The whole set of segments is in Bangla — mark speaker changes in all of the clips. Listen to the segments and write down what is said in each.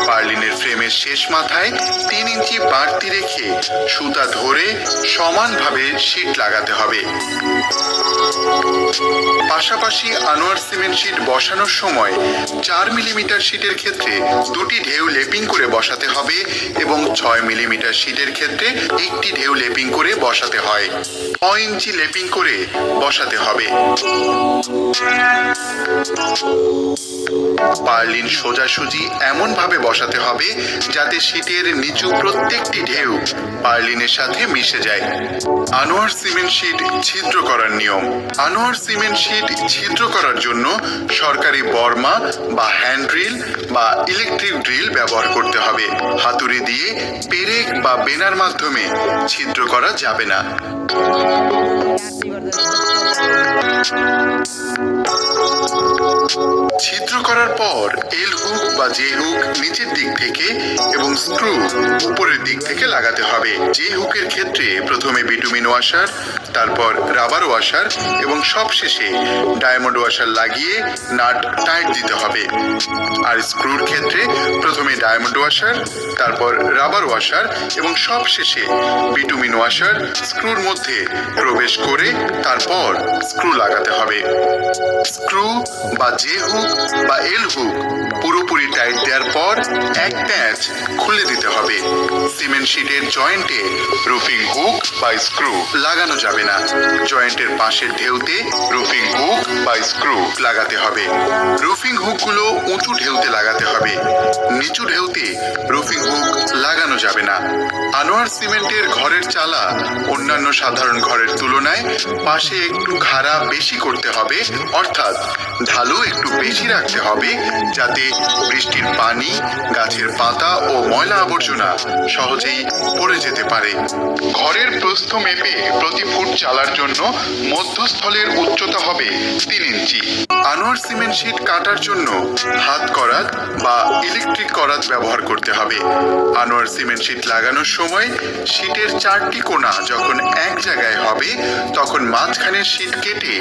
Speaker 1: পার্লিনের ফ্রেমের শেষ মাথায় 3 ইঞ্চি বাড়তি রেখে সুতা ধরে সমানভাবে শীট লাগাতে হবে। পাশাপাশি আনোয়ার সিমেন্ট শীট বসানোর সময় 4 মিলিমিটার শীটের ক্ষেত্রে 2টি ঢেউ লেপিং করে বসাতে হবে এবং 6 মিলিমিটার শীটের ক্ষেত্রে 1টি ঢেউ লেপিং করে বসাতে হয়। 6 ইঞ্চি লেপিং করে বসাতে হবে। পার্লিন সোজাসুজি এমন ভাবে বসাতে হবে যাতে শীটের নিচু প্রত্যেকটি ঢেউ পার্লিনের সাথে মিশে যায়। আনোয়ার সিমেন্ট শীট ছিদ্র করার নিয়ম। আনোয়ার সিমেন্ট শীট ছিদ্র করার জন্য সরকারি বর্মা বা হ্যান্ড ড্রিল বা ইলেকট্রিক ড্রিল ব্যবহার করতে হবে। হাতুড়ি দিয়ে পেরেক বা বেনার মাধ্যমে ছিদ্র করা যাবে না। ছিদ্র করার পর এল হুক বা জে হুক নিচের দিক থেকে এবং স্ক্রু উপরের দিক থেকে লাগাতে হবে। জে হুকের ক্ষেত্রে প্রথমে বিটুমিন ওয়াশার, তারপর রাবার ওয়াশার এবং সবশেষে ডায়মন্ড ওয়াশার লাগিয়ে নাট টাইট দিতে হবে। আর স্ক্রুর ক্ষেত্রে প্রথমে ডায়মন্ড ওয়াশার, তারপর রাবার ওয়াশার এবং সবশেষে বিটুমিন ওয়াশার স্ক্রুর মধ্যে প্রবেশ করে তারপর স্ক্রু লাগাতে হবে। স্ক্রু বা জে হুক বা এল হুক পুরোপুরি টাইট দেওয়ার পর এক প্যাঁচ খুলে দিতে হবে। সিমেন্ট শীটের জয়েন্টে রুফিং হুক বা স্ক্রু লাগানো যাবে না। জয়েন্টের পাশের ঢেউতে রুফিং হুক বা স্ক্রু লাগাতে হবে। রুফিং হুকগুলো উঁচু ঢেউতে লাগাতে হবে। নিচু ঢেউতে রুফিং হুক লাগানো যাবে না। আনোয়ার সিমেন্টের ঘরের চালা অন্যান্য সাধারণ ঘরের তুলনায় পাশে একটু খাড়া বেশি করতে হবে, অর্থাৎ ঢালু একটু বেশি রাখতে হবে যাতে বৃষ্টির পানি, গাছের পাতা ও ময়লা আবর্জনা সহজেই পড়ে যেতে পারে। ঘরের প্রস্থ মেপে প্রতি ফুট চালার জন্য মধ্যস্থলের উচ্চতা হবে 3 ইঞ্চি। আনোয়ার সিমেন্ট শীট কাটার জন্য হাত করাত বা ইলেকট্রিক করাত ব্যবহার করতে হবে। আনোয়ার সিমেন্ট শীট লাগানোর সময় শীটের 4টি কোণা যখন এক জায়গায় হবে তখন মাঝখানের শীট কেটে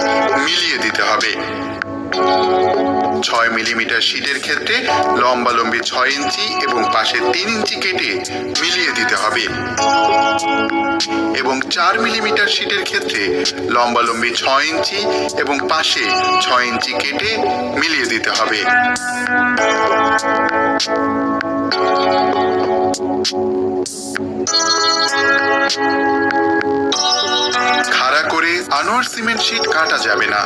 Speaker 1: মিলিয়ে দিতে হবে। 6 মিলিমিটার শীটের ক্ষেত্রে লম্বালম্বি 6 ইঞ্চি এবং পাশে 3 ইঞ্চি কেটে মিলিয়ে দিতে হবে এবং 4 মিলিমিটার শীটের ক্ষেত্রে লম্বালম্বি 6 ইঞ্চি এবং পাশে 6 ইঞ্চি কেটে মিলিয়ে দিতে হবে। খাড়া করে আনোয়ার সিমেন্ট শীট কাটা যাবে না।